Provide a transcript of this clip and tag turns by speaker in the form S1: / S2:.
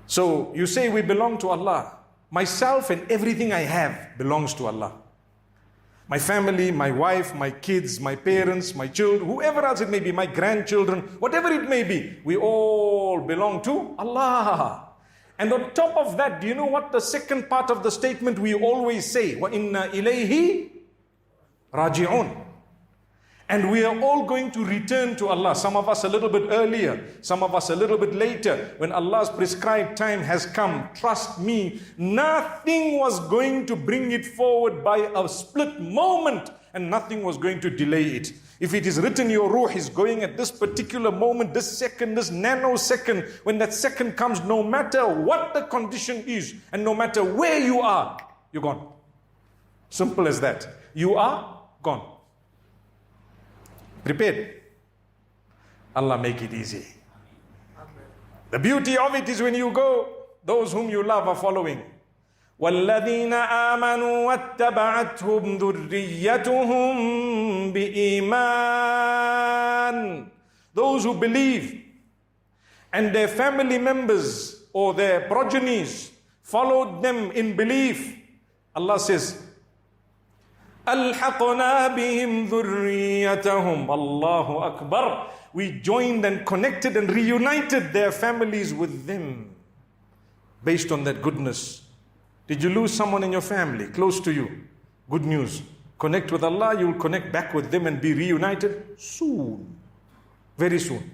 S1: So you say we belong to Allah. Myself and everything I have belongs to Allah. My family, my wife, my kids, my parents, my children, whoever else it may be, my grandchildren, whatever it may be, we all belong to Allah. And on top of that, do you know what the second part of the statement we always say? وَإِنَّا إِلَيْهِ رَاجِعُونَ. And we are all going to return to Allah. Some of us a little bit earlier, some of us a little bit later. When Allah's prescribed time has come, trust me, nothing was going to bring it forward by a split moment, and nothing was going to delay it. If it is written your ruh is going at this particular moment, this second, this nanosecond, when that second comes, no matter what the condition is, and no matter where you are, you're gone. Simple as that. You are gone. Prepared. Allah make it easy. The beauty of it is when you go, those whom you love are following. وَالَّذِينَ آمَنُوا وَاتَّبَعَتْهُمْ ذُرِّيَّتُهُمْ بِإِيمَانٍ. Those who believe and their family members or their progenies followed them in belief. Allah says, أَلْحَقْنَا بِهِمْ ذُرِّيَّتَهُمْ. Allahu Akbar. We joined and connected and reunited their families with them based on that goodness. Did you lose someone in your family close to you? Good news. Connect with Allah, you will connect back with them and be reunited soon. Very soon.